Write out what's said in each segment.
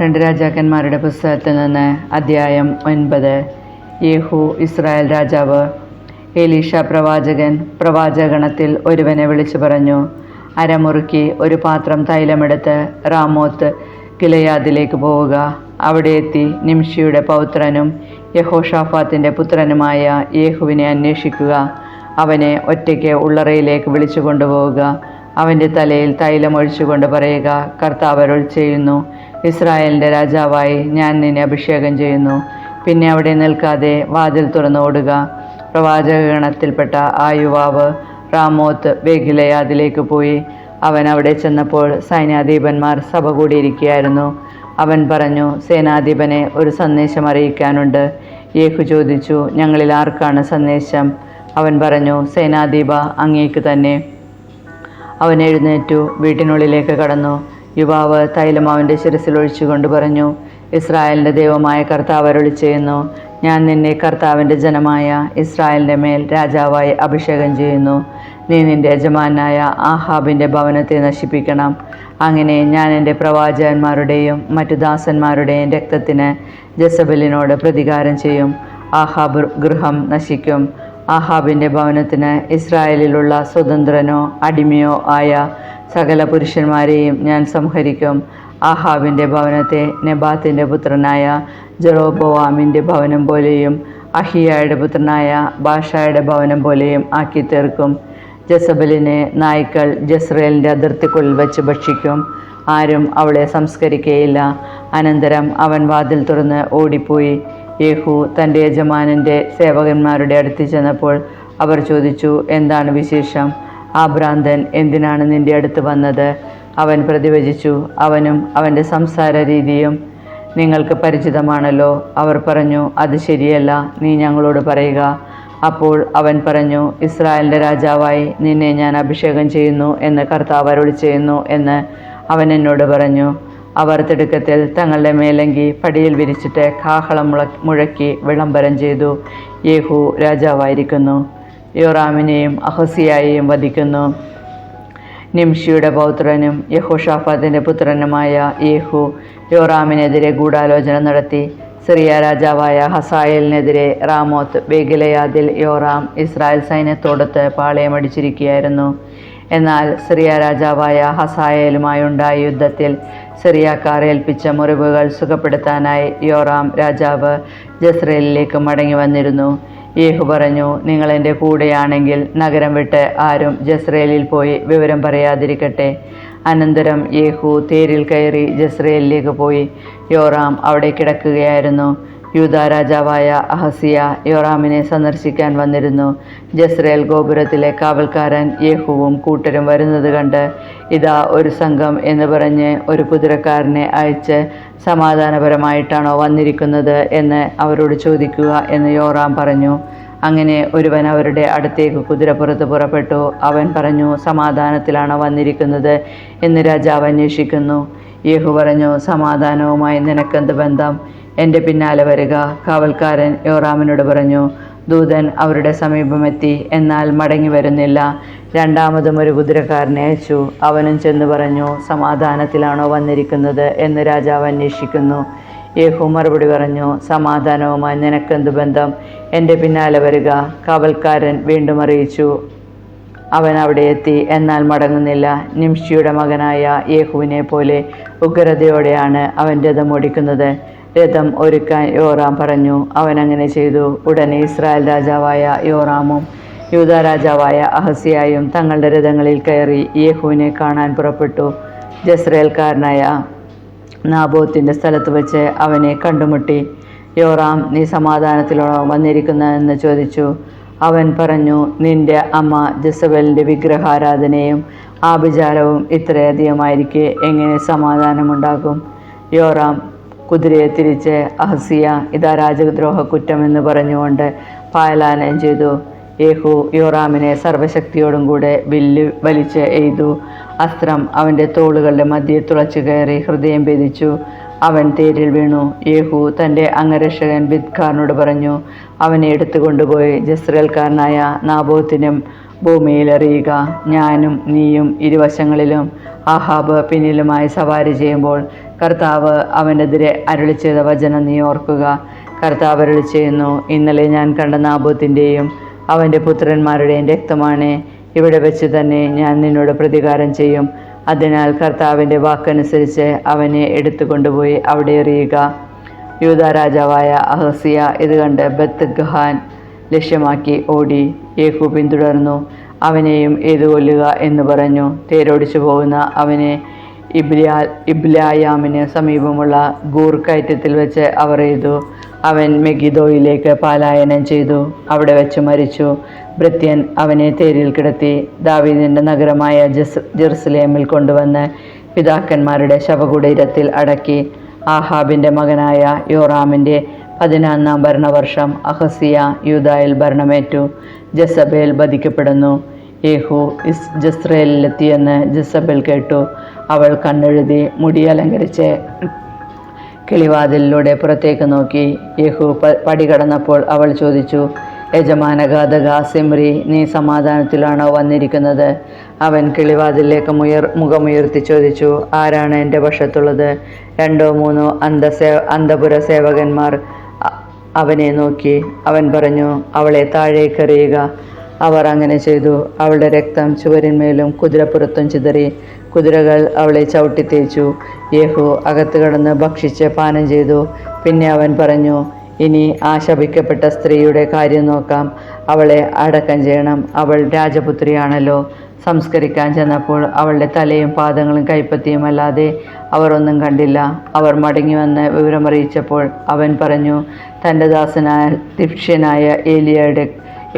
രണ്ട് രാജാക്കന്മാരുടെ പുസ്തകത്തിൽ നിന്ന് അധ്യായം 9. യേഹൂ ഇസ്രായേൽ രാജാവ്. എലീഷ പ്രവാചകൻ പ്രവാചകഗണത്തിൽ ഒരുവനെ വിളിച്ചു പറഞ്ഞു, അരമുറുക്കി ഒരു പാത്രം തൈലമെടുത്ത് റാമോത്ത് ഗിലെയാദിലേക്ക് പോവുക. അവിടെ എത്തി നിംഷിയുടെ പൗത്രനും യഹോഷാഫാത്തിൻ്റെ പുത്രനുമായ യേഹുവിനെ അന്വേഷിക്കുക. അവനെ ഒറ്റയ്ക്ക് ഉള്ളറയിലേക്ക് വിളിച്ചു കൊണ്ടുപോവുക. അവൻ്റെ തലയിൽ തൈലം ഒഴിച്ചുകൊണ്ട് പറയുക, കർത്താവ് അരുൾ ചെയ്യുന്നു, ഇസ്രായേലിൻ്റെ രാജാവായി ഞാൻ നിന്നെ അഭിഷേകം ചെയ്യുന്നു. പിന്നെ അവിടെ നിൽക്കാതെ വാതിൽ തുറന്ന് ഓടുക. പ്രവാചകഗണത്തിൽപ്പെട്ട ആ യുവാവ് റാമോത്ത് ഗിലെയാദിലേക്ക് പോയി. അവൻ അവിടെ ചെന്നപ്പോൾ സൈന്യാധിപന്മാർ സഭ കൂടിയിരിക്കുകയായിരുന്നു. അവൻ പറഞ്ഞു, സേനാധിപനെ ഒരു സന്ദേശം അറിയിക്കാനുണ്ട്. യേഹു ചോദിച്ചു, ഞങ്ങളിൽ ആർക്കാണ് സന്ദേശം? അവൻ പറഞ്ഞു, സേനാധിപ, അങ്ങേക്ക് തന്നെ. അവൻ എഴുന്നേറ്റു വീട്ടിനുള്ളിലേക്ക് കടന്നു. യുവാവ് തൈലം അവൻ്റെ ശിരസിൽ ഒഴിച്ചുകൊണ്ട് പറഞ്ഞു, ഇസ്രായേലിൻ്റെ ദൈവമായ കർത്താവ് അരുളി ചെയ്യുന്നു, ഞാൻ നിന്നെ കർത്താവിൻ്റെ ജനമായ ഇസ്രായേലിൻ്റെ മേൽ രാജാവായി അഭിഷേകം ചെയ്യുന്നു. നീ നിൻ്റെ യജമാനായ ആഹാബിൻ്റെ ഭവനത്തെ നശിപ്പിക്കണം. അങ്ങനെ ഞാൻ എൻ്റെ പ്രവാചകന്മാരുടെയും മറ്റു ദാസന്മാരുടെയും രക്തത്തിന് ജസബലിനോട് പ്രതികാരം ചെയ്യും. ആഹാബ് ഗൃഹം നശിക്കും. ആഹാബിൻ്റെ ഭവനത്തിന് ഇസ്രായേലിലുള്ള സ്വതന്ത്രനോ അടിമയോ ആയ സകല പുരുഷന്മാരെയും ഞാൻ സംഹരിക്കും. ആഹാബിൻ്റെ ഭവനത്തെ നെബാത്തിൻ്റെ പുത്രനായ ജെറോബോവാമിൻ്റെ ഭവനം പോലെയും അഹിയയുടെ പുത്രനായ ബാഷയുടെ ഭവനം പോലെയും ആക്കി തീർക്കും. ജസബലിനെ നായ്ക്കൾ ജസ്രയേലിൻ്റെ അതിർത്തിക്കുള്ളിൽ വെച്ച് ഭക്ഷിക്കും. ആരും അവളെ സംസ്കരിക്കുകയില്ല. അനന്തരം അവൻ വാതിൽ തുറന്ന് ഓടിപ്പോയി. യേഹൂ തൻ്റെ യജമാനൻ്റെ സേവകന്മാരുടെ അടുത്ത് ചെന്നപ്പോൾ അവർ ചോദിച്ചു, എന്താണ് വിശേഷം? ആ ഭ്രാന്തൻ എന്തിനാണ് നിൻ്റെ അടുത്ത് വന്നത്? അവൻ പ്രതിവചിച്ചു, അവനും അവൻ്റെ സംസാര രീതിയും നിങ്ങൾക്ക് പരിചിതമാണല്ലോ. അവർ പറഞ്ഞു, അത് ശരിയല്ല, നീ ഞങ്ങളോട് പറയുക. അപ്പോൾ അവൻ പറഞ്ഞു, ഇസ്രായേലിൻ്റെ രാജാവായി നിന്നെ ഞാൻ അഭിഷേകം ചെയ്യുന്നു എന്ന് കർത്താവ് അരുളി ചെയ്യുന്നു എന്ന് അവൻ എന്നോട് പറഞ്ഞു. അവർ തിടുക്കത്തിൽ തങ്ങളുടെ മേലങ്കി പടിയിൽ വിരിച്ചിട്ട് കാഹളം മുഴക്കി വിളംബരം ചെയ്തു, യേഹൂ രാജാവായിരിക്കുന്നു, യോറാമിനെയും അഹസിയായെയും വധിക്കുന്നു. നിംഷിയുടെ പൗത്രനും യഹോഷാഫാത്തിൻ്റെ പുത്രനുമായ യേഹൂ യോറാമിനെതിരെ ഗൂഢാലോചന നടത്തി. സിറിയ രാജാവായ ഹസായേലിനെതിരെ റാമോത്ത് ഗിലെയാദിൽ യോറാം ഇസ്രായേൽ സൈന്യത്തോടൊത്ത് പാളയമടിച്ചിരിക്കുകയായിരുന്നു. എന്നാൽ സിറിയ രാജാവായ ഹസായേലുമായുണ്ടായ യുദ്ധത്തിൽ സിറിയക്കാർ ഏൽപ്പിച്ച മുറിവുകൾ സുഖപ്പെടുത്താനായി യോറാം രാജാവ് ജസ്രയേലിലേക്ക് മടങ്ങി വന്നിരുന്നു. യേഹു പറഞ്ഞു, നിങ്ങൾ എൻ്റെ കൂടെയാണെങ്കിൽ നഗരം വിട്ട് ആരും ജസ്രയേലിൽ പോയി വിവരം പറയാതിരിക്കട്ടെ. അനന്തരം യേഹു തേരിൽ കയറി ജസ്രയേലിലേക്ക് പോയി. യോറാം അവിടെ കിടക്കുകയായിരുന്നു. യൂദാ രാജാവായ അഹസിയ യോറാമിനെ സന്ദർശിക്കാൻ വന്നിരുന്നു. ജസ്രയേൽ ഗോപുരത്തിലെ കാവൽക്കാരൻ യേഹുവും കൂട്ടരും വരുന്നത് കണ്ട്, ഇതാ ഒരു സംഘം എന്ന് പറഞ്ഞ് ഒരു കുതിരക്കാരനെ അയച്ച് സമാധാനപരമായിട്ടാണോ വന്നിരിക്കുന്നത് എന്ന് അവരോട് ചോദിക്കുക എന്ന് യോറാം പറഞ്ഞു. അങ്ങനെ ഒരുവൻ അവരുടെ അടുത്തേക്ക് കുതിരപ്പുറത്ത് പുറപ്പെട്ടു. അവൻ പറഞ്ഞു, സമാധാനത്തിലാണോ വന്നിരിക്കുന്നത് എന്ന് രാജാവ് അന്വേഷിക്കുന്നു. യേഹു പറഞ്ഞു, സമാധാനവുമായി നിനക്കെന്ത് ബന്ധം? എൻ്റെ പിന്നാലെ വരിക. കാവൽക്കാരൻ യോറാമിനോട് പറഞ്ഞു. ദൂതൻ അവരുടെ സമീപമെത്തി, എന്നാൽ മടങ്ങി വരുന്നില്ല. രണ്ടാമതും ഒരു കുതിരക്കാരനെ അയച്ചു. അവനും ചെന്ന് പറഞ്ഞു, സമാധാനത്തിലാണോ വന്നിരിക്കുന്നത് എന്ന് രാജാവ് അന്വേഷിക്കുന്നു. യേഹു മറുപടി പറഞ്ഞു, സമാധാനവുമായി നിനക്കെന്ത് ബന്ധം? എൻ്റെ പിന്നാലെ വരിക. കാവൽക്കാരൻ വീണ്ടും അറിയിച്ചു. അവൻ അവിടെ എത്തി, എന്നാൽ മടങ്ങുന്നില്ല. നിംഷിയുടെ മകനായ യേഹുവിനെ പോലെ ഉഗ്രതയോടെയാണ് അവൻ രഥം ഓടിക്കുന്നത്. രഥം ഒരുക്കാൻ യോറാം പറഞ്ഞു. അവൻ അങ്ങനെ ചെയ്തു. ഉടനെ ഇസ്രായേൽ രാജാവായ യോറാമും യൂദാ രാജാവായ അഹസിയായും തങ്ങളുടെ രഥങ്ങളിൽ കയറി യേഹുവിനെ കാണാൻ പുറപ്പെട്ടു. ജസ്രയേൽക്കാരനായ നാബോത്തിൻ്റെ സ്ഥലത്ത് വെച്ച് അവനെ കണ്ടുമുട്ടി. യോറാം, നീ സമാധാനത്തിലാണോ വന്നിരിക്കുന്നതെന്ന് ചോദിച്ചു. അവൻ പറഞ്ഞു, നിന്റെ അമ്മ ജസബലിൻ്റെ വിഗ്രഹാരാധനയും ആഭിചാരവും ഇത്രയധികമായിരിക്കെ എങ്ങനെ സമാധാനമുണ്ടാകും? യോറാം കുതിരയെ തിരിച്ച് അഹസിയ, ഇതാ രാജദ്രോഹ കുറ്റമെന്ന് പറഞ്ഞുകൊണ്ട് പാലായനം ചെയ്തു. യേഹു യോറാമിനെ സർവശക്തിയോടും കൂടെ വില്ല് വലിച്ച് എയ്തു. അസ്ത്രം അവൻ്റെ തോളുകളുടെ മധ്യേ തുളച്ചു കയറി ഹൃദയം ഭേദിച്ചു. അവൻ തേരിൽ വീണു. യേഹു തൻ്റെ അംഗരക്ഷകൻ ബിദ്കാറിനോട് പറഞ്ഞു, അവനെ എടുത്തുകൊണ്ടുപോയി ജസ്രയേൽക്കാരനായ നാബോത്തിനും ഭൂമിയിൽ എറിയുക. ഞാനും നീയും ഇരുവശങ്ങളിലും ആഹാബ് പിന്നിലുമായി സവാരി ചെയ്യുമ്പോൾ കർത്താവ് അവനെതിരെ അരുളി ചെയ്ത വചനം നീ ഓർക്കുക. കർത്താവ് അരുളി ചെയ്യുന്നു, ഇന്നലെ ഞാൻ കണ്ട നാബോത്തിൻ്റെയും അവൻ്റെ പുത്രന്മാരുടെയും രക്തമാണ്. ഇവിടെ വെച്ച് തന്നെ ഞാൻ നിന്നോട് പ്രതികാരം ചെയ്യും. അതിനാൽ കർത്താവിൻ്റെ വാക്കനുസരിച്ച് അവനെ എടുത്തുകൊണ്ടുപോയി അവിടെ എറിയുക. യൂദാ രാജാവായ അഹസിയ ഇത് കണ്ട് ബത്ത്ഗഹാൻ ലക്ഷ്യമാക്കി ഓടി. യേഹൂ പിന്തുടർന്നു അവനെയും ഏതു കൊല്ലുക എന്ന് പറഞ്ഞു. തേരോടിച്ചു പോകുന്ന അവനെ ഇബ്ലായാമിന് സമീപമുള്ള ഗൂർ കയറ്റത്തിൽ വെച്ച് അവർ എയ്തു. അവൻ മെഗിദോയിലേക്ക് പലായനം ചെയ്തു, അവിടെ വെച്ച് മരിച്ചു. ഭൃത്യൻ അവനെ തേരിൽ കിടത്തി ദാവീദിൻ്റെ നഗരമായ ജെറുസലേമിൽ കൊണ്ടുവന്ന് പിതാക്കന്മാരുടെ ശവകുടീരത്തിൽ അടക്കി. ആഹാബിൻ്റെ മകനായ യോറാമിൻ്റെ 11-ാം ഭരണവർഷം അഹസിയ യൂദായിൽ ഭരണമേറ്റു. ജസബേൽ വധിക്കപ്പെടുന്നു. യേഹൂ ജസ്രയേലിലെത്തിയെന്ന് ജസബേൽ കേട്ടു. അവൾ കണ്ണെഴുതി മുടി അലങ്കരിച്ച് കിളിവാതിലിലൂടെ പുറത്തേക്ക് നോക്കി. യേഹൂ പടി കടന്നപ്പോൾ അവൾ ചോദിച്ചു, യജമാനഘാതക സിമ്രി, നീ സമാധാനത്തിലാണോ വന്നിരിക്കുന്നത്? അവൻ കിളിവാതിലേക്ക് മുഖമുയർത്തി ചോദിച്ചു, ആരാണ് എൻ്റെ പക്ഷത്തുള്ളത്? 2-3 അന്തപുര സേവകന്മാർ അവനെ നോക്കി. അവൻ പറഞ്ഞു, അവളെ താഴേക്കെറിയുക. അവർ അങ്ങനെ ചെയ്തു. അവളുടെ രക്തം ചുവരിന്മേലും കുതിരപ്പുറത്തും ചിതറി. കുതിരകൾ അവളെ ചവിട്ടിത്തേച്ചു. യേഹൂ അകത്ത് കടന്ന് ഭക്ഷിച്ച് പാനം ചെയ്തു. പിന്നെ അവൻ പറഞ്ഞു, ഇനി ആ ശപിക്കപ്പെട്ട സ്ത്രീയുടെ കാര്യം നോക്കാം. അവളെ അടക്കം ചെയ്യണം. അവൾ രാജപുത്രിയാണല്ലോ. സംസ്കരിക്കാൻ ചെന്നപ്പോൾ അവളുടെ തലയും പാദങ്ങളും കൈപ്പത്തിയും അല്ലാതെ അവർ ഒന്നും കണ്ടില്ല. അവർ മടങ്ങി വന്ന് വിവരമറിയിച്ചപ്പോൾ അവൻ പറഞ്ഞു, തൻ്റെ ദാസനായ തിപ്ഷ്യനായ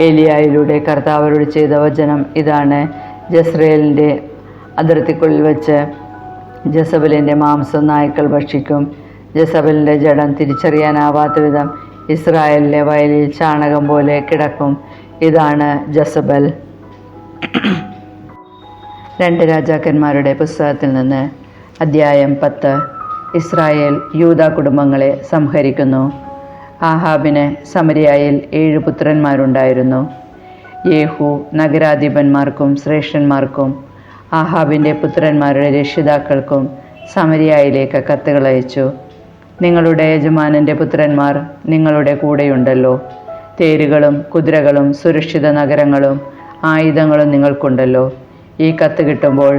ഏലിയായിലൂടെ കർത്താവരോട് ചെയ്ത വചനം ഇതാണ്. ജസ്രയേലിൻ്റെ അതിർത്തിക്കുള്ളിൽ വെച്ച് ജസബലിൻ്റെ മാംസം നായ്ക്കൾ ഭക്ഷിക്കും. ജസബലിൻ്റെ ജഡം തിരിച്ചറിയാനാവാത്ത വിധം ഇസ്രായേലിലെ വയലിൽ ചാണകം പോലെ കിടക്കും. ഇതാണ് ജസബൽ. 2 രാജാക്കന്മാരുടെ പുസ്തകത്തിൽ നിന്ന് അധ്യായം 10. ഇസ്രായേൽ യൂദാ കുടുംബങ്ങളെ സംഹരിക്കുന്നു. ആഹാബിന് സമരിയായിൽ 7 പുത്രന്മാരുണ്ടായിരുന്നു. യേഹൂ നഗരാധിപന്മാർക്കും ശ്രേഷ്ഠന്മാർക്കും ആഹാബിൻ്റെ പുത്രന്മാരുടെ രക്ഷിതാക്കൾക്കും സമരിയായിലേക്ക് കത്തുകൾ അയച്ചു. നിങ്ങളുടെ യജമാനൻ്റെ പുത്രന്മാർ നിങ്ങളുടെ കൂടെയുണ്ടല്ലോ. തേരുകളും കുതിരകളും സുരക്ഷിത നഗരങ്ങളും ആയുധങ്ങളും നിങ്ങൾക്കുണ്ടല്ലോ. ഈ കത്ത് കിട്ടുമ്പോൾ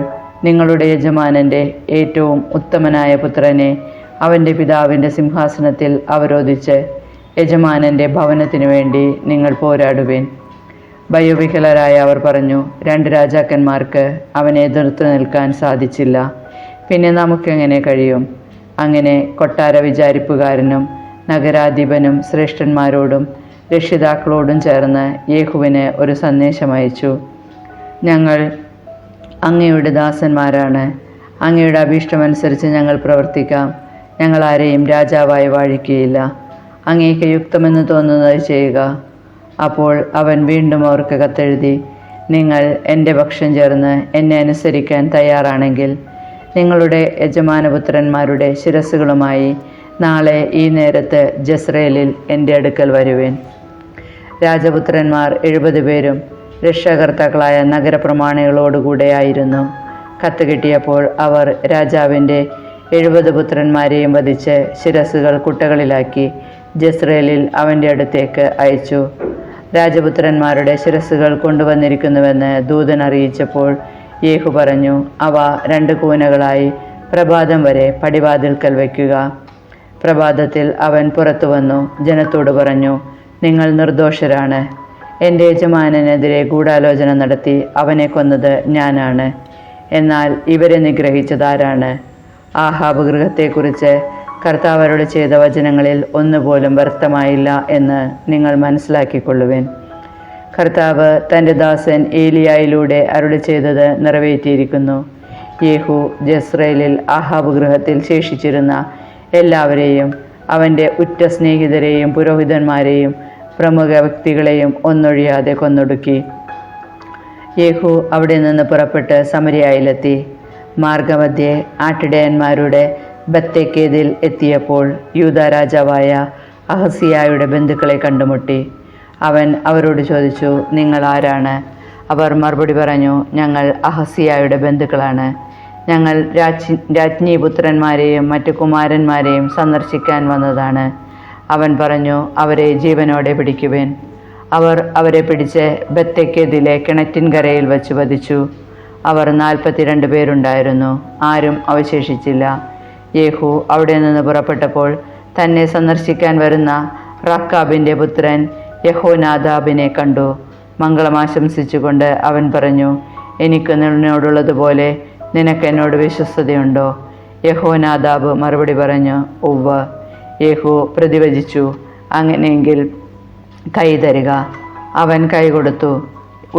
നിങ്ങളുടെ യജമാനൻ്റെ ഏറ്റവും ഉത്തമനായ പുത്രനെ അവൻ്റെ പിതാവിൻ്റെ സിംഹാസനത്തിൽ അവരോധിച്ച് യജമാനൻ്റെ ഭവനത്തിനു വേണ്ടി നിങ്ങൾ പോരാടുവിൻ. ഭയവിഹ്വലരായ അവർ പറഞ്ഞു, 2 രാജാക്കന്മാർക്ക് അവനെ എതിർത്ത് നിൽക്കാൻ സാധിച്ചില്ല. പിന്നെ നമുക്കെങ്ങനെ കഴിയും? അങ്ങനെ കൊട്ടാര വിചാരിപ്പുകാരനും നഗരാധിപനും ശ്രേഷ്ഠന്മാരോടും രക്ഷിതാക്കളോടും ചേർന്ന് യേഹുവിന് ഒരു സന്ദേശമയച്ചു. ഞങ്ങൾ അങ്ങയുടെ ദാസന്മാരാണ്. അങ്ങയുടെ അഭീഷ്ടമനുസരിച്ച് ഞങ്ങൾ പ്രവർത്തിക്കാം. ഞങ്ങൾ ആരെയും രാജാവായി വാഴിക്കുകയില്ല. അങ്ങേക്ക് യുക്തമെന്ന് തോന്നുന്നത് ചെയ്യുക. അപ്പോൾ അവൻ വീണ്ടും അവർക്ക് കത്തെഴുതി, നിങ്ങൾ എൻ്റെ പക്ഷം ചേർന്ന് എന്നെ അനുസരിക്കാൻ തയ്യാറാണെങ്കിൽ നിങ്ങളുടെ യജമാനപുത്രന്മാരുടെ ശിരസ്സുകളുമായി നാളെ ഈ നേരത്ത് ജസ്രയേലിൽ എൻ്റെ അടുക്കൽ വരുവേൻ. രാജപുത്രന്മാർ 70 പേരും രക്ഷാകർത്താക്കളായ നഗരപ്രമാണികളോടുകൂടെയായിരുന്നു. കത്ത് കിട്ടിയപ്പോൾ അവർ രാജാവിൻ്റെ 70 പുത്രന്മാരെയും വധിച്ച് ശിരസ്സുകൾ കുട്ടകളിലാക്കി ജസ്രയേലിൽ അവൻ്റെ അടുത്തേക്ക് അയച്ചു. രാജപുത്രന്മാരുടെ ശിരസ്സുകൾ കൊണ്ടുവന്നിരിക്കുന്നുവെന്ന് ദൂതൻ അറിയിച്ചപ്പോൾ യേഹു പറഞ്ഞു, അവ 2 കൂനകളായി പ്രഭാതം വരെ പടിവാതിൽക്കൽ വയ്ക്കുക. പ്രഭാതത്തിൽ അവൻ പുറത്തു വന്നു ജനത്തോട് പറഞ്ഞു, നിങ്ങൾ നിർദോഷരാണ്. എൻ്റെ യജമാനെതിരെ ഗൂഢാലോചന നടത്തി അവനെ കൊന്നത് ഞാനാണ്. എന്നാൽ ഇവരെ നിഗ്രഹിച്ചതാരാണ്? ആഹാബ് ഗൃഹത്തെക്കുറിച്ച് കർത്താവരോട് ചെയ്ത വചനങ്ങളിൽ ഒന്നുപോലും വ്യർത്ഥമായില്ല എന്ന് നിങ്ങൾ മനസ്സിലാക്കിക്കൊള്ളുവിൻ. കർത്താവ് തൻ്റെ ദാസൻ ഏലിയായിലൂടെ അരുളി ചെയ്തത് നിറവേറ്റിയിരിക്കുന്നു. യേഹൂ ജസ്രയേലിൽ ആഹാബ് ഗൃഹത്തിൽ ശേഷിച്ചിരുന്ന എല്ലാവരെയും, അവൻ്റെ ഉറ്റ സ്നേഹിതരെയും പുരോഹിതന്മാരെയും പ്രമുഖ വ്യക്തികളെയും ഒന്നൊഴിയാതെ കൊന്നൊടുക്കി. യേഹൂ അവിടെ നിന്ന് പുറപ്പെട്ട് സമരിയായിലെത്തി. മാർഗമധ്യേ ആട്ടിടയന്മാരുടെ ബത്തേക്കേതിൽ എത്തിയപ്പോൾ യൂദാ രാജാവായ അഹസിയായുടെ ബന്ധുക്കളെ കണ്ടുമുട്ടി. അവൻ അവരോട് ചോദിച്ചു, നിങ്ങൾ ആരാണ്? അവർ മറുപടി പറഞ്ഞു, ഞങ്ങൾ അഹസ്യായുടെ ബന്ധുക്കളാണ്. ഞങ്ങൾ രാജ്ഞീപുത്രന്മാരെയും മറ്റു കുമാരന്മാരെയും സന്ദർശിക്കാൻ വന്നതാണ്. അവൻ പറഞ്ഞു, അവരെ ജീവനോടെ പിടിക്കുവിൻ. അവർ അവരെ പിടിച്ച് ബത്തേക്കെതിലെ കിണറ്റിൻകരയിൽ വച്ച് വധിച്ചു. അവർ 42 പേരുണ്ടായിരുന്നു, ആരും അവശേഷിച്ചില്ല. യേഹൂ അവിടെ നിന്ന് പുറപ്പെട്ടപ്പോൾ തന്നെ സന്ദർശിക്കാൻ വരുന്ന റക്കാബിൻ്റെ പുത്രൻ യഹോനാദാബിനെ കണ്ടു. മംഗളമാശംസിച്ചുകൊണ്ട് അവൻ പറഞ്ഞു, എനിക്ക് നിന്നോടുള്ളതുപോലെ നിനക്ക് എന്നോട് വിശ്വസ്തതയുണ്ടോ? യഹോനാദാബ് മറുപടി പറഞ്ഞു, ഉവ്വ്. യേഹൂ പ്രതിവചിച്ചു, അങ്ങനെയെങ്കിൽ കൈ തരിക. അവൻ കൈ കൊടുത്തു.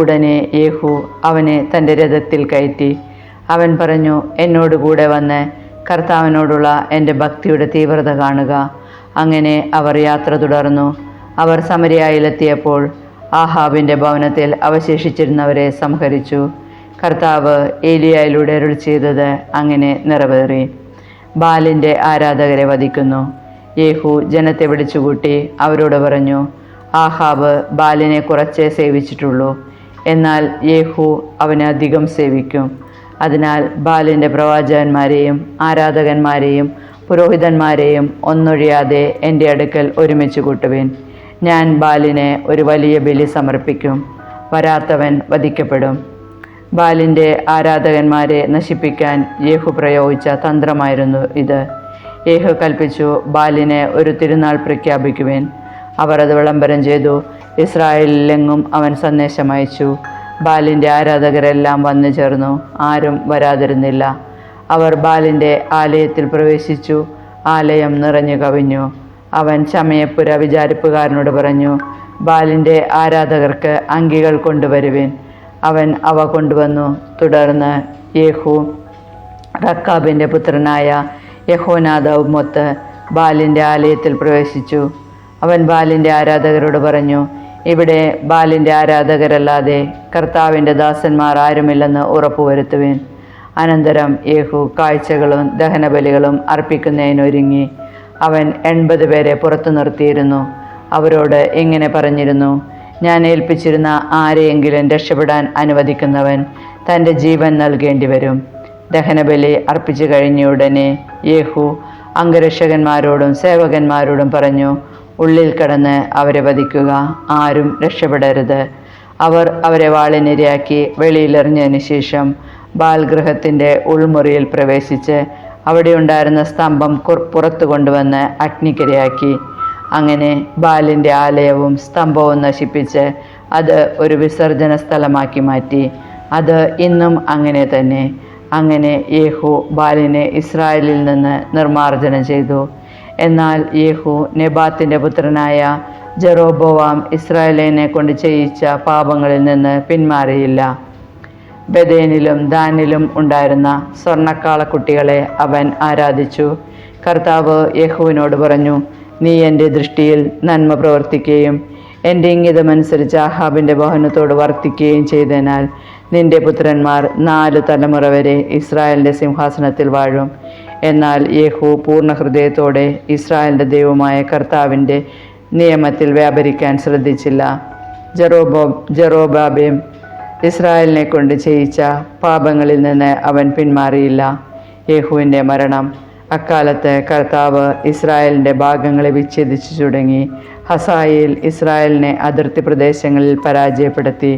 ഉടനെ യേഹൂ അവനെ തൻ്റെ രഥത്തിൽ കയറ്റി. അവൻ പറഞ്ഞു, എന്നോടുകൂടെ വന്ന് കർത്താവിനോടുള്ള എൻ്റെ ഭക്തിയുടെ തീവ്രത കാണുക. അങ്ങനെ അവർ യാത്ര തുടർന്നു. അവർ സമരിയായിലെത്തിയപ്പോൾ ആഹാബിൻ്റെ ഭവനത്തിൽ അവശേഷിച്ചിരുന്നവരെ സംഹരിച്ചു. കർത്താവ് ഏലിയായിലൂടെ അരുളി ചെയ്തത് അങ്ങനെ നിറവേറി. ബാലിൻ്റെ ആരാധകരെ വധിക്കുന്നു. യേഹൂ ജനത്തെ വിളിച്ചുകൂട്ടി അവരോട് പറഞ്ഞു, ആഹാബ് ബാലിനെ കുറച്ചേ സേവിച്ചിട്ടുള്ളൂ, എന്നാൽ യേഹൂ അവനെ അധികം സേവിക്കും. അതിനാൽ ബാലിൻ്റെ പ്രവാചകന്മാരെയും ആരാധകന്മാരെയും പുരോഹിതന്മാരെയും ഒന്നൊഴിയാതെ എൻ്റെ അടുക്കൽ ഒരുമിച്ച് കൂട്ടുവിൻ. ഞാൻ ബാലിനെ ഒരു വലിയ ബലി സമർപ്പിക്കും. വരാത്തവൻ വധിക്കപ്പെടും. ബാലിൻ്റെ ആരാധകന്മാരെ നശിപ്പിക്കാൻ യേഹൂ പ്രയോഗിച്ച തന്ത്രമായിരുന്നു ഇത്. യേഹൂ കൽപ്പിച്ചു, ബാലിനെ ഒരു തിരുനാൾ പ്രഖ്യാപിക്കുവിൻ. അവർ അത് വിളംബരം ചെയ്തു. ഇസ്രായേലിലെങ്ങും അവൻ സന്ദേശം അയച്ചു. ബാലിൻ്റെ ആരാധകരെല്ലാം വന്നു ചേർന്നു, ആരും വരാതിരുന്നില്ല. അവർ ബാലിൻ്റെ ആലയത്തിൽ പ്രവേശിച്ചു. ആലയം നിറഞ്ഞു കവിഞ്ഞു. അവൻ ചമയപ്പുര വിചാരിപ്പുകാരനോട് പറഞ്ഞു, ബാലിൻ്റെ ആരാധകർക്ക് അങ്കികൾ കൊണ്ടുവരുവിൻ. അവൻ അവ കൊണ്ടുവന്നു. തുടർന്ന് യേഹൂ റക്കാബിൻ്റെ പുത്രനായ യഹോനാദാബുമൊത്ത് ബാലിൻ്റെ ആലയത്തിൽ പ്രവേശിച്ചു. അവൻ ബാലിൻ്റെ ആരാധകരോട് പറഞ്ഞു, ഇവിടെ ബാലിൻ്റെ ആരാധകരല്ലാതെ കർത്താവിൻ്റെ ദാസന്മാർ ആരുമില്ലെന്ന് ഉറപ്പുവരുത്തുവിൻ. അനന്തരം യേഹൂ കാഴ്ചകളും ദഹനബലികളും അർപ്പിക്കുന്നതിനൊരുങ്ങി. അവൻ 80 പേരെ പുറത്തു നിർത്തിയിരുന്നു. അവരോട് ഇങ്ങനെ പറഞ്ഞിരുന്നു, ഞാൻ ഏൽപ്പിച്ചിരുന്ന ആരെയെങ്കിലും രക്ഷപ്പെടാൻ അനുവദിക്കുന്നവൻ തൻ്റെ ജീവൻ നൽകേണ്ടി വരും. ദഹനബലി അർപ്പിച്ചു കഴിഞ്ഞ ഉടനെ യേഹൂ അംഗരക്ഷകന്മാരോടും സേവകന്മാരോടും പറഞ്ഞു, ഉള്ളിൽ കടന്ന് അവരെ വധിക്കുക, ആരും രക്ഷപ്പെടരുത്. അവർ അവരെ വാളിനിരയാക്കി വെളിയിലെറിഞ്ഞതിന് ശേഷം ബാൽഗൃഹത്തിൻ്റെ ഉൾമുറിയിൽ പ്രവേശിച്ച് അവിടെയുണ്ടായിരുന്ന സ്തംഭം പുറത്തു കൊണ്ടുവന്ന് അഗ്നിക്കിരയാക്കി. അങ്ങനെ ബാലിൻ്റെ ആലയവും സ്തംഭവും നശിപ്പിച്ച് അത് ഒരു വിസർജന സ്ഥലമാക്കി മാറ്റി. അത് ഇന്നും അങ്ങനെ തന്നെ. അങ്ങനെ യേഹൂ ബാലിനെ ഇസ്രായേലിൽ നിന്ന് നിർമ്മാർജ്ജനം ചെയ്തു. എന്നാൽ യേഹൂ നെബാത്തിൻ്റെ പുത്രനായ ജെറോബോവാം ഇസ്രായേലിനെ കൊണ്ട് ചെയ്യിച്ച പാപങ്ങളിൽ നിന്ന് പിന്മാറിയില്ല. ബദേനിലും ദാനിലും ഉണ്ടായിരുന്ന സ്വർണ്ണക്കാളക്കുട്ടികളെ അവൻ ആരാധിച്ചു. കർത്താവ് യേഹൂവിനോട് പറഞ്ഞു, നീ എൻ്റെ ദൃഷ്ടിയിൽ നന്മ പ്രവർത്തിക്കുകയും എൻ്റെ ഇംഗിതമനുസരിച്ച് ആഹാബിൻ്റെ ഭവനത്തോട് വർത്തിക്കുകയും ചെയ്തതിനാൽ നിന്റെ പുത്രന്മാർ 4 തലമുറ വരെ ഇസ്രായേലിൻ്റെ സിംഹാസനത്തിൽ വാഴും. എന്നാൽ യേഹൂ പൂർണ്ണ ഹൃദയത്തോടെ ഇസ്രായേലിൻ്റെ ദൈവമായ കർത്താവിൻ്റെ നിയമത്തിൽ വ്യാപരിക്കാൻ ശ്രദ്ധിച്ചില്ല. ജെറോബാബേം ഇസ്രായേലിനെ കൊണ്ട് ചെയ്യിച്ച പാപങ്ങളിൽ നിന്ന് അവൻ പിന്മാറിയില്ല. യേഹൂവിൻ്റെ മരണം. അക്കാലത്ത് കർത്താവ് ഇസ്രായേലിൻ്റെ ഭാഗങ്ങളെ വിച്ഛേദിച്ചു തുടങ്ങി. ഹസായിൽ ഇസ്രായേലിനെ അതിർത്തി പ്രദേശങ്ങളിൽ പരാജയപ്പെടുത്തി.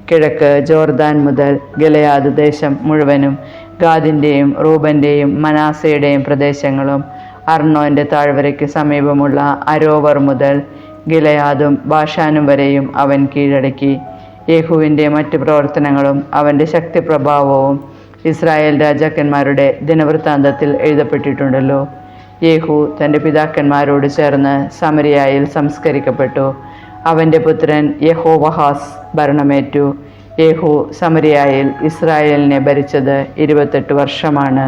കിഴക്ക് ജോർദാൻ മുതൽ ഗിലെയാദ് ദേശം മുഴുവനും, ഗാദിൻ്റെയും റൂബൻ്റെയും മനാസയുടെയും പ്രദേശങ്ങളും, അർണോൻ്റെ താഴ്വരയ്ക്ക് സമീപമുള്ള അരോവർ മുതൽ ഗിലെയാദും ബാഷാനും വരെയും അവൻ കീഴടക്കി. യേഹൂവിൻ്റെ മറ്റു പ്രവർത്തനങ്ങളും അവൻ്റെ ശക്തിപ്രഭാവവും ഇസ്രായേൽ രാജാക്കന്മാരുടെ ദിനവൃത്താന്തത്തിൽ എഴുതപ്പെട്ടിട്ടുണ്ടല്ലോ. യേഹൂ തൻ്റെ പിതാക്കന്മാരോട് ചേർന്ന് സമരിയായിൽ സംസ്കരിക്കപ്പെട്ടു. അവൻ്റെ പുത്രൻ യഹോവഹാസ് ഭരണമേറ്റു. യേഹൂ സമരിയായിൽ ഇസ്രായേലിനെ ഭരിച്ചത് 28 വർഷമാണ്.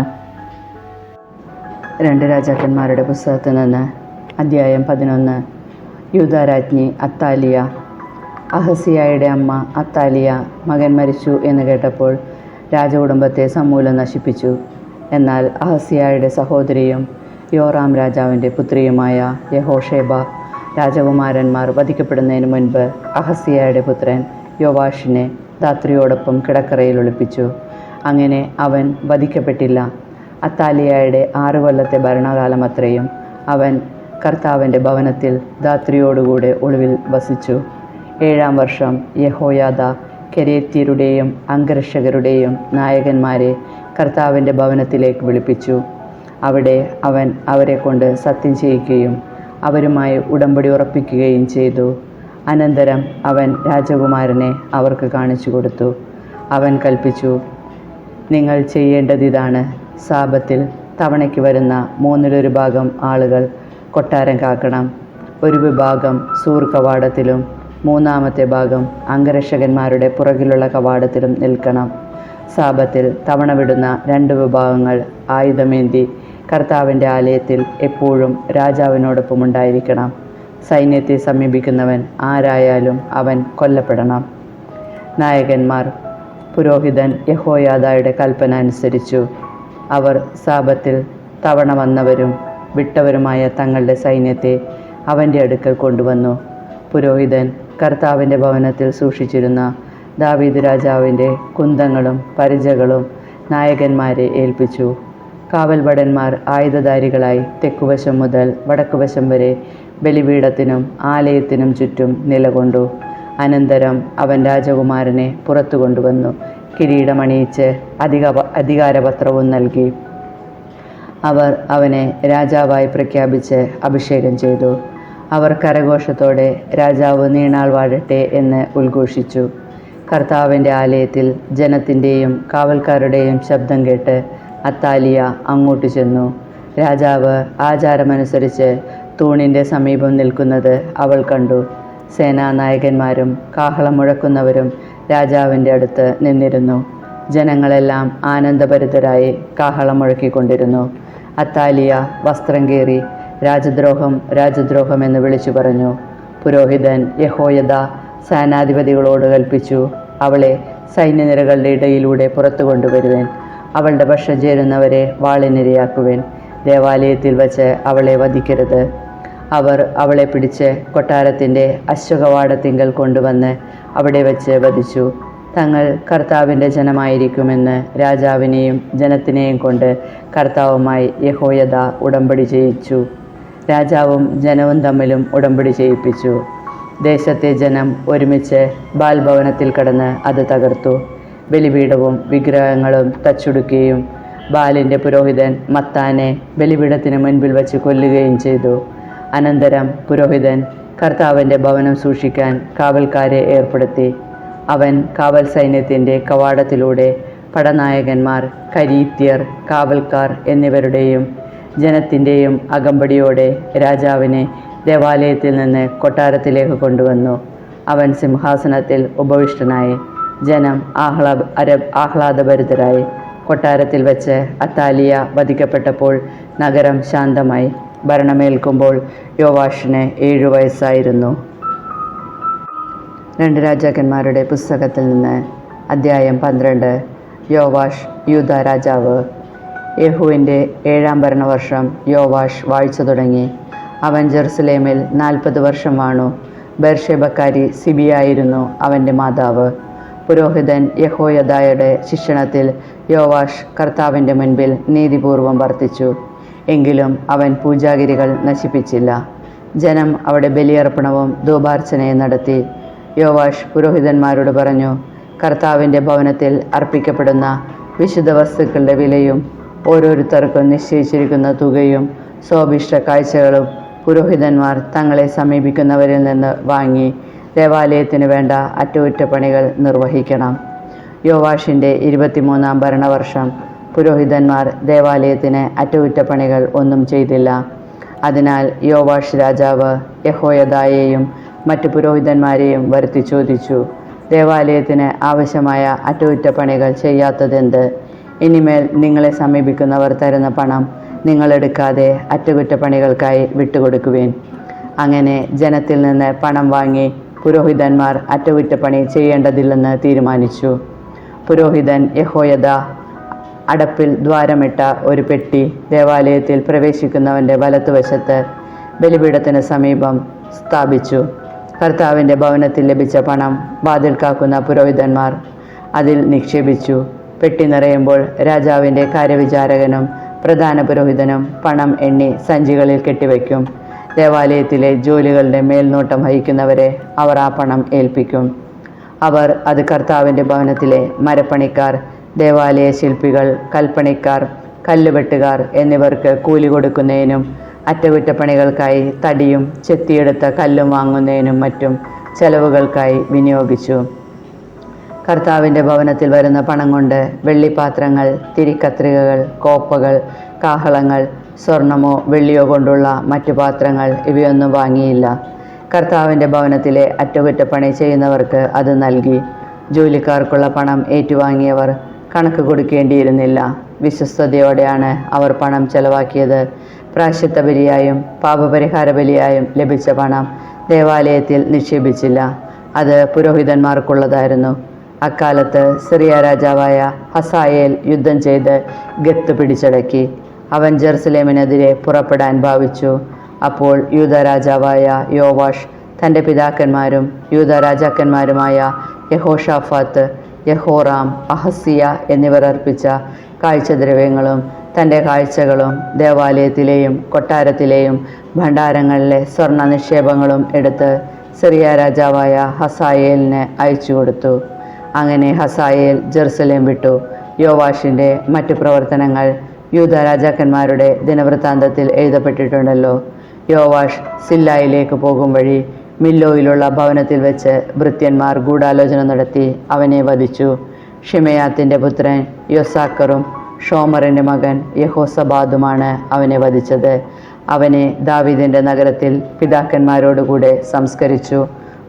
2 രാജാക്കന്മാരുടെ പുസ്തകത്തിൽ നിന്ന് അധ്യായം 11. യൂദാരാജ്ഞി അത്താലിയ. അഹസിയായുടെ അമ്മ അത്താലിയ മകൻ മരിച്ചു എന്ന് കേട്ടപ്പോൾ രാജകുടുംബത്തെ സമൂലം നശിപ്പിച്ചു. എന്നാൽ അഹസിയായുടെ സഹോദരിയും യോറാം രാജാവിൻ്റെ പുത്രിയുമായ യഹോഷേബ രാജകുമാരന്മാർ വധിക്കപ്പെടുന്നതിന് മുൻപ് അഹസിയായുടെ പുത്രൻ യോവാഷിനെ ധാത്രിയോടൊപ്പം കിടക്കറയിൽ ഒളിപ്പിച്ചു. അങ്ങനെ അവൻ വധിക്കപ്പെട്ടില്ല. അത്താലിയായുടെ 6 കൊല്ലത്തെ ഭരണകാലം അത്രയും അവൻ കർത്താവിൻ്റെ ഭവനത്തിൽ ധാത്രിയോടുകൂടെ ഒളിവിൽ വസിച്ചു. 7-ാം വർഷം യഹോയാദ കെരേത്യരുടെയും അംഗരക്ഷകരുടെയും നായകന്മാരെ കർത്താവിൻ്റെ ഭവനത്തിലേക്ക് വിളിപ്പിച്ചു. അവിടെ അവൻ അവരെ കൊണ്ട് സത്യം ചെയ്യിക്കുകയും അവരുമായി ഉടമ്പടി ഉറപ്പിക്കുകയും ചെയ്തു. അനന്തരം അവൻ രാജകുമാരനെ അവർക്ക് കാണിച്ചു കൊടുത്തു. അവൻ കൽപ്പിച്ചു, നിങ്ങൾ ചെയ്യേണ്ടതിതാണ്. സാബത്തിൽ തവണയ്ക്ക് വരുന്ന 1/3 ഭാഗം ആളുകൾ കൊട്ടാരം കാക്കണം. 1 വിഭാഗം സൂർ കവാടത്തിലും 3-ാമത്തെ ഭാഗം അംഗരക്ഷകന്മാരുടെ പുറകിലുള്ള കവാടത്തിലും നിൽക്കണം. സാബത്തിൽ തവണ വിടുന്ന 2 വിഭാഗങ്ങൾ ആയുധമേന്തി കർത്താവിൻ്റെ ആലയത്തിൽ എപ്പോഴും രാജാവിനോടൊപ്പം ഉണ്ടായിരിക്കണം. സൈന്യത്തെ സമീപിക്കുന്നവൻ ആരായാലും അവൻ കൊല്ലപ്പെടണം. നായകന്മാർ പുരോഹിതൻ യഹോയാദയുടെ കൽപ്പന അനുസരിച്ചു. അവർ സാബത്തിൽ തവണ വന്നവരും വിട്ടവരുമായ തങ്ങളുടെ സൈന്യത്തെ അവൻ്റെ അടുക്കൽ കൊണ്ടുവന്നു. പുരോഹിതൻ കർത്താവിൻ്റെ ഭവനത്തിൽ സൂക്ഷിച്ചിരുന്ന ദാവീദ് രാജാവിൻ്റെ കുന്തങ്ങളും പരിചകളും നായകന്മാരെ ഏൽപ്പിച്ചു. കാവൽഭടന്മാർ ആയുധധാരികളായി തെക്കുവശം മുതൽ വടക്കുവശം വരെ ബലിപീഠത്തിനും ആലയത്തിനും ചുറ്റും നിലകൊണ്ടു. അനന്തരം അവൻ രാജകുമാരനെ പുറത്തു കൊണ്ടുവന്നു. കിരീടമണിയിച്ച് അധികാരപത്രവും നൽകി. അവർ അവനെ രാജാവായി പ്രഖ്യാപിച്ച് അഭിഷേകം ചെയ്തു. അവർ കരഘോഷത്തോടെ രാജാവ് നീണാൾ വാഴട്ടെ എന്ന് ഉദ്ഘോഷിച്ചു. കർത്താവിൻ്റെ ആലയത്തിൽ ജനത്തിൻ്റെയും കാവൽക്കാരുടെയും ശബ്ദം കേട്ട് അത്താലിയ അങ്ങോട്ട് ചെന്നു. രാജാവ് ആചാരമനുസരിച്ച് തൂണിൻ്റെ സമീപം നിൽക്കുന്നത് അവൾ കണ്ടു. സേനാനായകന്മാരും കാഹളം മുഴക്കുന്നവരും രാജാവിൻ്റെ അടുത്ത് നിന്നിരുന്നു. ജനങ്ങളെല്ലാം ആനന്ദഭരിതരായി കാഹളം മുഴക്കിക്കൊണ്ടിരുന്നു. അത്താലിയ വസ്ത്രം കീറി രാജദ്രോഹം, രാജദ്രോഹം എന്ന് വിളിച്ചു പറഞ്ഞു. പുരോഹിതൻ യഹോയദ സേനാധിപതികളോട് കൽപ്പിച്ചു, അവളെ സൈന്യനിരകളുടെ ഇടയിലൂടെ പുറത്തു കൊണ്ടുവരുവേൻ. അവളുടെ പക്ഷം ചേരുന്നവരെ വാളിനിരയാക്കുവേൻ. ദേവാലയത്തിൽ വച്ച് അവളെ വധിക്കരുത്. അവർ അവളെ പിടിച്ച് കൊട്ടാരത്തിൻ്റെ അശ്വകവാടത്തിങ്കൽ കൊണ്ടുവന്ന് അവിടെ വച്ച് വധിച്ചു. തങ്ങൾ കർത്താവിൻ്റെ ജനമായിരിക്കുമെന്ന് രാജാവിനെയും ജനത്തിനെയും കൊണ്ട് കർത്താവുമായി യഹോയദ ഉടമ്പടി ചെയ്യിച്ചു. രാജാവും ജനവും തമ്മിലും ഉടമ്പടി ചെയ്യിപ്പിച്ചു. ദേശത്തെ ജനം ഒരുമിച്ച് ബാൽഭവനത്തിൽ കടന്ന് അത് തകർത്തു. ബലിപീഠവും വിഗ്രഹങ്ങളും തച്ചുടുക്കുകയും ബാലിൻ്റെ പുരോഹിതൻ മത്താനെ ബലിപീഠത്തിന് മുൻപിൽ വച്ച് കൊല്ലുകയും ചെയ്തു. അനന്തരം പുരോഹിതൻ കർത്താവിൻ്റെ ഭവനം സൂക്ഷിക്കാൻ കാവൽക്കാരെ ഏർപ്പെടുത്തി. അവൻ കാവൽ സൈന്യത്തിൻ്റെ കവാടത്തിലൂടെ പടനായകന്മാർ, കരീത്യർ, കാവൽക്കാർ എന്നിവരുടെയും ജനത്തിൻ്റെയും അകമ്പടിയോടെ രാജാവിനെ ദേവാലയത്തിൽ നിന്ന് കൊട്ടാരത്തിലേക്ക് കൊണ്ടുവന്നു. അവൻ സിംഹാസനത്തിൽ ഉപവിഷ്ടനായി. ജനം ആഹ്ലാദഭരിതരായി. കൊട്ടാരത്തിൽ വെച്ച് അത്താലിയ വധിക്കപ്പെട്ടപ്പോൾ നഗരം ശാന്തമായി. ഭരണമേൽക്കുമ്പോൾ യോവാഷിന് 7 വയസ്സായിരുന്നു. 2 രാജാക്കന്മാരുടെ പുസ്തകത്തിൽ നിന്ന് അധ്യായം 12. യോവാഷ് യൂദാ രാജാവ്. യേഹൂവിൻ്റെ 7-ാം ഭരണവർഷം യോവാഷ് വാഴ്ച തുടങ്ങി. അവൻ ജെറുസലേമിൽ 40 വർഷം വാണു. ബേർഷേബക്കാരി സിബിയായിരുന്നു അവൻ്റെ മാതാവ്. പുരോഹിതൻ യഹോയദായുടെ ശിക്ഷണത്തിൽ യോവാഷ് കർത്താവിൻ്റെ മുൻപിൽ നീതിപൂർവം വർത്തിച്ചു. എങ്കിലും അവൻ പൂജാഗിരികൾ നശിപ്പിച്ചില്ല. ജനം അവിടെ ബലിയർപ്പണവും ധൂപാർച്ചനയും നടത്തി. യോവാഷ് പുരോഹിതന്മാരോട് പറഞ്ഞു, കർത്താവിൻ്റെ ഭവനത്തിൽ അർപ്പിക്കപ്പെടുന്ന വിശുദ്ധ വസ്തുക്കളുടെ വിലയും ഓരോരുത്തർക്കും നിശ്ചയിച്ചിരിക്കുന്ന തുകയും സ്വഭിഷ്ട കാഴ്ചകളും പുരോഹിതന്മാർ തങ്ങളെ സമീപിക്കുന്നവരിൽ നിന്ന് വാങ്ങി ദേവാലയത്തിന് വേണ്ട അറ്റകുറ്റപ്പണികൾ നിർവഹിക്കണം. യോവാഷിൻ്റെ 23-ാം ഭരണവർഷം പുരോഹിതന്മാർ ദേവാലയത്തിന് അറ്റകുറ്റപ്പണികൾ ഒന്നും ചെയ്തില്ല. അതിനാൽ യോവാഷ് രാജാവ് യഹോയദായെയും മറ്റു പുരോഹിതന്മാരെയും വരുത്തി ചോദിച്ചു, ദേവാലയത്തിന് ആവശ്യമായ അറ്റകുറ്റപ്പണികൾ ചെയ്യാത്തതെന്ത്? ഇനിമേൽ നിങ്ങളെ സമീപിക്കുന്നവർ തരുന്ന പണം നിങ്ങളെടുക്കാതെ അറ്റകുറ്റപ്പണികൾക്കായി വിട്ടുകൊടുക്കുവേൻ. അങ്ങനെ ജനത്തിൽ നിന്ന് പണം വാങ്ങി പുരോഹിതന്മാർ അറ്റകുറ്റപ്പണി ചെയ്യേണ്ടതില്ലെന്ന് തീരുമാനിച്ചു. പുരോഹിതൻ യഹോയദ അടപ്പിൽ ദ്വാരമിട്ട ഒരു പെട്ടി ദേവാലയത്തിൽ പ്രവേശിക്കുന്നവൻ്റെ വലത്തുവശത്ത് ബലിപീഠത്തിന് സമീപം സ്ഥാപിച്ചു. കർത്താവിൻ്റെ ഭവനത്തിൽ ലഭിച്ച പണം വാതിൽ കാക്കുന്ന പുരോഹിതന്മാർ അതിൽ നിക്ഷേപിച്ചു. പെട്ടി നിറയുമ്പോൾ രാജാവിൻ്റെ കാര്യവിചാരകനും പ്രധാന പുരോഹിതനും പണം എണ്ണി സഞ്ചികളിൽ കെട്ടിവയ്ക്കും. ദേവാലയത്തിലെ ജോലികളുടെ മേൽനോട്ടം വഹിക്കുന്നവരെ അവർ ആ പണം ഏൽപ്പിക്കും. അവർ അത് കർത്താവിൻ്റെ ഭവനത്തിലെ മരപ്പണിക്കാർ, ദേവാലയ ശില്പികൾ, കൽപ്പണിക്കാർ, കല്ലുവെട്ടുകാർ എന്നിവർക്ക് കൂലി കൊടുക്കുന്നതിനും അറ്റകുറ്റപ്പണികൾക്കായി തടിയും ചെത്തിയെടുത്ത കല്ലും വാങ്ങുന്നതിനും മറ്റും ചെലവുകൾക്കായി വിനിയോഗിച്ചു. കർത്താവിൻ്റെ ഭവനത്തിൽ വരുന്ന പണം കൊണ്ട് വെള്ളിപ്പാത്രങ്ങൾ, തിരിക്കത്രികകൾ, കോപ്പകൾ, കാഹളങ്ങൾ, സ്വർണമോ വെള്ളിയോ കൊണ്ടുള്ള മറ്റു പാത്രങ്ങൾ ഇവയൊന്നും വാങ്ങിയില്ല. കർത്താവിൻ്റെ ഭവനത്തിലെ അറ്റകുറ്റപ്പണി ചെയ്യുന്നവർക്ക് അത് നൽകി. ജോലിക്കാർക്കുള്ള പണം ഏറ്റുവാങ്ങിയവർ കണക്ക് കൊടുക്കേണ്ടിയിരുന്നില്ല. വിശ്വസ്തയോടെയാണ് അവർ പണം ചെലവാക്കിയത്. പ്രായശ്ചിത്ത ബലിയായും പാപപരിഹാര ബലിയായും ലഭിച്ച പണം ദേവാലയത്തിൽ നിക്ഷേപിച്ചില്ല. അത് പുരോഹിതന്മാർക്കുള്ളതായിരുന്നു. അക്കാലത്ത് സിറിയ രാജാവായ ഹസായേൽ യുദ്ധം ചെയ്ത് ഗത്ത് പിടിച്ചടക്കി. അവൻ ജെറുസലേമിനെതിരെ പുറപ്പെടാൻ ഭാവിച്ചു. അപ്പോൾ യൂദ രാജാവായ യോവാഷ് തൻ്റെ പിതാക്കന്മാരും യൂദ രാജാക്കന്മാരുമായ യഹോഷാഫാത്ത്, യഹോറാം, അഹസിയ എന്നിവർ അർപ്പിച്ച കാഴ്ചദ്രവ്യങ്ങളും തൻ്റെ കാഴ്ചകളും ദേവാലയത്തിലെയും കൊട്ടാരത്തിലെയും ഭണ്ഡാരങ്ങളിലെ സ്വർണ്ണ നിക്ഷേപങ്ങളും എടുത്ത് സിറിയ രാജാവായ ഹസായേലിന് അയച്ചു കൊടുത്തു. അങ്ങനെ ഹസായേൽ ജെറുസലേം വിട്ടു. യോവാഷിൻ്റെ മറ്റു പ്രവർത്തനങ്ങൾ യൂദ രാജാക്കന്മാരുടെ ദിനവൃത്താന്തത്തിൽ എഴുതപ്പെട്ടിട്ടുണ്ടല്ലോ. യോവാഷ് സില്ലായിലേക്ക് പോകും വഴി മില്ലോയിലുള്ള ഭവനത്തിൽ വെച്ച് ഭൃത്യന്മാർ ഗൂഢാലോചന നടത്തി അവനെ വധിച്ചു. ഷിമെയാത്തിൻ്റെ പുത്രൻ യൊസാക്കറും ഷോമറിൻ്റെ മകൻ യഹോസബാദുമാണ് അവനെ വധിച്ചത്. അവനെ ദാവീദിൻ്റെ നഗരത്തിൽ പിതാക്കന്മാരോടുകൂടെ സംസ്കരിച്ചു.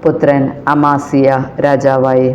പുത്രൻ അമാസിയ രാജാവായി.